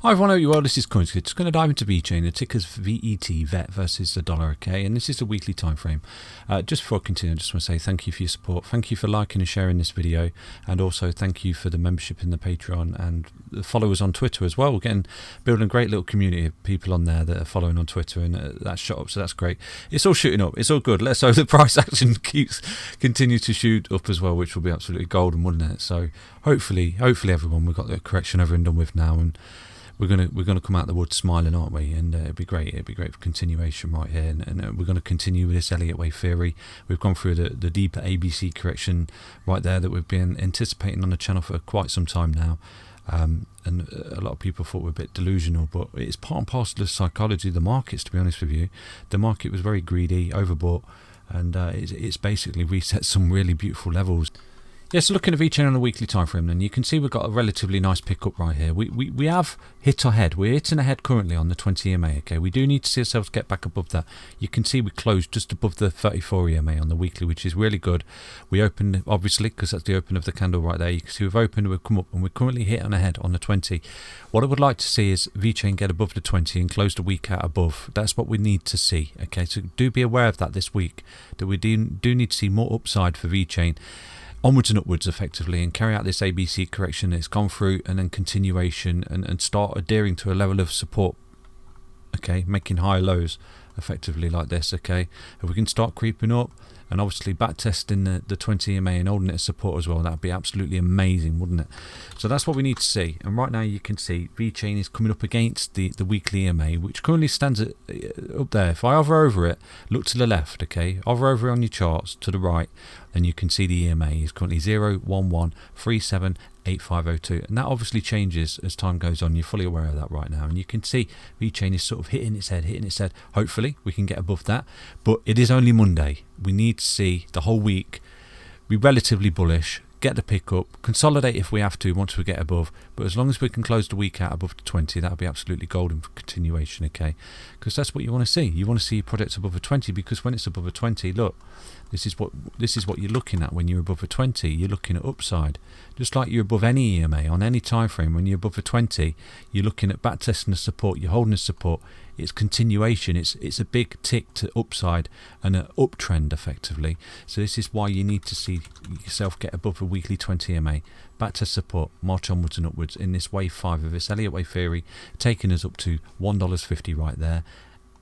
Hi everyone, how are you? Well, this is CoinsKid. Just going to dive into VeChain. The ticker's VET versus the dollar, okay? And this is the weekly time frame. Just before I continue, I just want to say thank you for your support. Thank you for liking and sharing this video, and also thank you for the membership in the Patreon and the followers on Twitter as well. We're building a great little community of people on there that are following on Twitter, and that's shot up, so that's great. It's all shooting up. It's all good. Let's hope the price action continues to shoot up as well, which will be absolutely golden, wouldn't it? So hopefully everyone, we've got the correction over and done with now, and we're gonna come out the woods smiling, aren't we? And it'd be great. It'd be great for continuation right here. And we're going to continue with this Elliott wave theory. We've gone through the deeper ABC correction right there that we've been anticipating on the channel for quite some time now. And a lot of people thought we're a bit delusional, but it's part and parcel of the psychology of the markets. To be honest with you, the market was very greedy, overbought, and it's basically reset some really beautiful levels. Yes, looking at VeChain on a weekly time frame, then you can see we've got a relatively nice pickup right here. We have hit our head. We're hitting ahead currently on the 20 EMA. Okay, we do need to see ourselves get back above that. You can see we closed just above the 34 EMA on the weekly, which is really good. We opened, obviously, because that's the open of the candle right there. You can see we've opened, we've come up, and we're currently hitting ahead on the 20. What I would like to see is VeChain get above the 20 and close the week out above. That's what we need to see. Okay, so do be aware of that this week, that we do need to see more upside for VeChain, onwards and upwards effectively, and carry out this ABC correction that's gone through, and then continuation, and start adhering to a level of support, okay, making higher lows effectively like this. Okay, if we can start creeping up and obviously back testing the 20 EMA and holding it as support as well, that'd be absolutely amazing, wouldn't it? So that's what we need to see. And right now you can see VeChain is coming up against the weekly EMA, which currently stands up there. If I hover over it, look to the left, okay, hover over on your charts to the right, then you can see the EMA is currently 0.11378502, and that obviously changes as time goes on. You're fully aware of that right now, and you can see VeChain is sort of hitting its head. Hopefully we can get above that, but it is only Monday. We need to see the whole week be relatively bullish, get the pickup, consolidate if we have to once we get above, but as long as we can close the week out above the 20, that'll be absolutely golden for continuation, okay? Because that's what you want to see. You want to see your products above a 20, because when it's above a 20, look, this is what you're looking at. When you're above a 20, you're looking at upside, just like you're above any EMA on any time frame. When you're above a 20, you're looking at back testing the support, you're holding the support. It's continuation. It's a big tick to upside and an uptrend effectively. So this is why you need to see yourself get above a weekly 20 EMA, back to support, march onwards and upwards in this wave 5 of this Elliott wave theory, taking us up to $1.50 right there.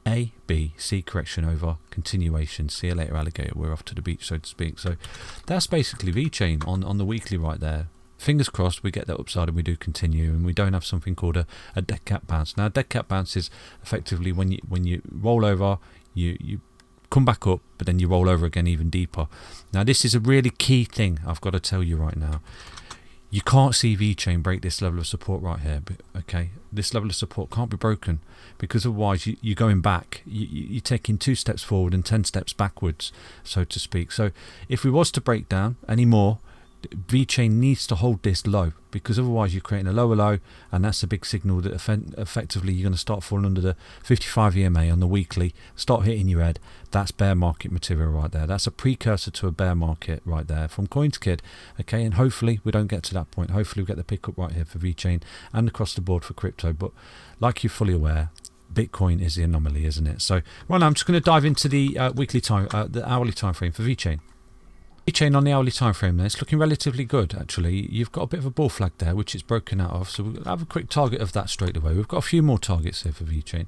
A, B, C correction over, continuation. See you later, alligator. We're off to the beach, so to speak. So that's basically VeChain on the weekly right there. Fingers crossed we get that upside and we do continue, and we don't have something called a dead cat bounce. Now, dead cat bounce is effectively when you roll over, you come back up, but then you roll over again even deeper. Now, this is a really key thing I've got to tell you right now. You can't see VeChain break this level of support right here, okay? This level of support can't be broken, because otherwise you're going back. You're taking 2 steps forward and 10 steps backwards, so to speak. So if we was to break down any more, VeChain needs to hold this low, because otherwise you're creating a lower low, and that's a big signal that effectively you're going to start falling under the 55 EMA on the weekly, start hitting your head. That's bear market material right there. That's a precursor to a bear market right there from CoinsKid, okay? And hopefully we don't get to that point. Hopefully we get the pickup right here for VeChain and across the board for crypto. But like you're fully aware, Bitcoin is the anomaly, isn't it? So right now I'm just going to dive into the the hourly time frame for VeChain. VeChain on the hourly time frame there, it's looking relatively good actually. You've got a bit of a bull flag there, which is broken out of, so we'll have a quick target of that straight away. We've got a few more targets here for VeChain.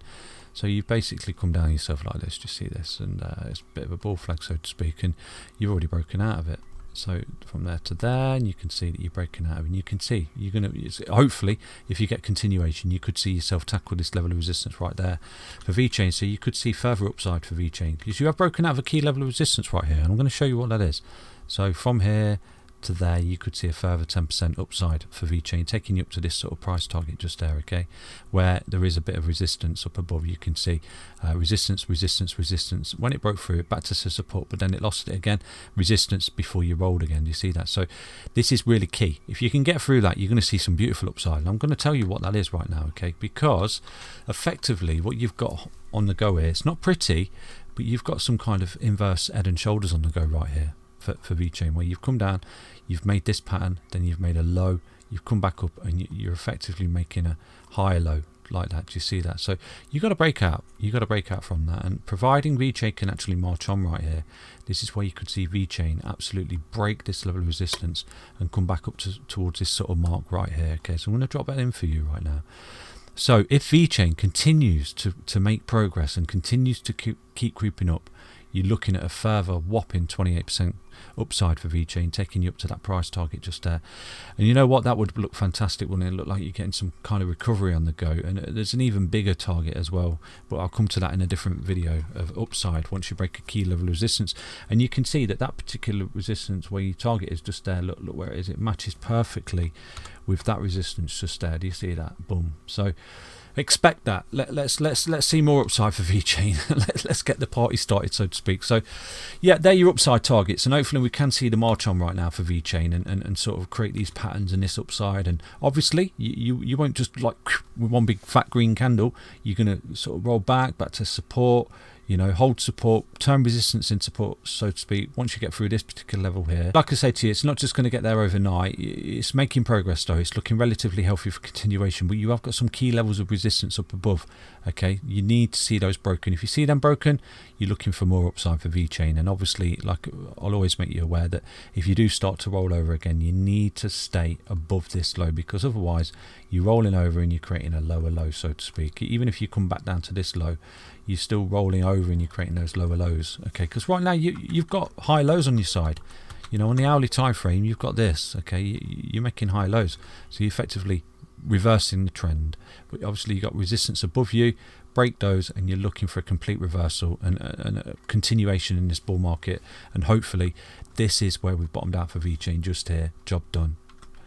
So you've basically come down yourself like this, just see this, and it's a bit of a bull flag, so to speak, and you've already broken out of it. So from there to there, and you can see that you're breaking out of it, and you can see you're going to, hopefully, if you get continuation, you could see yourself tackle this level of resistance right there for VeChain. So you could see further upside for VeChain, because you have broken out of a key level of resistance right here, and I'm going to show you what that is. So from here to there, you could see a further 10% upside for VeChain, taking you up to this sort of price target just there, okay, where there is a bit of resistance up above. You can see resistance. When it broke through, it back to support, but then it lost it again, resistance before you rolled again. You see that? So this is really key. If you can get through that, you're going to see some beautiful upside, and I'm going to tell you what that is right now, okay, because effectively what you've got on the go here, it's not pretty, but you've got some kind of inverse head and shoulders on the go right here for VeChain, where you've come down, you've made this pattern, then you've made a low, you've come back up and you're effectively making a higher low like that. Do you see that? So you got to break out. You got to break out from that. And providing VeChain can actually march on right here, this is where you could see VeChain absolutely break this level of resistance and come back up towards this sort of mark right here. Okay, so I'm going to drop that in for you right now. So if VeChain continues to make progress and continues to keep creeping up, you're looking at a further whopping 28% upside for VeChain, taking you up to that price target just there. And you know what? That would look fantastic, wouldn't it? Look like you're getting some kind of recovery on the go. And there's an even bigger target as well, but I'll come to that in a different video of upside once you break a key level of resistance. And you can see that that particular resistance where you target is just there. Look where it is. It matches perfectly with that resistance just there. Do you see that? Boom. So expect that. Let's see more upside for VeChain. let's get the party started, so to speak. So yeah, they're your upside targets, and hopefully we can see the march on right now for VeChain and sort of create these patterns in this upside. And obviously you won't just like with one big fat green candle. You're going to sort of roll back to support, you know, hold support, turn resistance in support, so to speak, once you get through this particular level here. Like I say to you, it's not just going to get there overnight. It's making progress though. It's looking relatively healthy for continuation, but you have got some key levels of resistance up above. Okay, you need to see those broken. If you see them broken, you're looking for more upside for VeChain. And obviously, like I'll always make you aware that if you do start to roll over again, you need to stay above this low, because otherwise you're rolling over and you're creating a lower low, so to speak. Even if you come back down to this low, you're still rolling over and you're creating those lower lows. Okay, because right now you've got high lows on your side. You know, on the hourly time frame, you've got this. Okay, you're making high lows, so you're effectively reversing the trend. But obviously you've got resistance above you. Break those and you're looking for a complete reversal and a continuation in this bull market. And hopefully this is where we've bottomed out for VeChain, just here. Job done.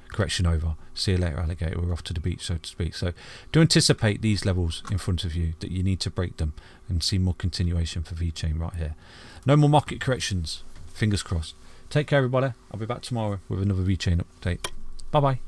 Correction over. See you later, alligator. We're off to the beach, so to speak. So do anticipate these levels in front of you, that you need to break them and see more continuation for VeChain right here. No more market corrections. Fingers crossed. Take care, everybody. I'll be back tomorrow with another VeChain update. Bye bye.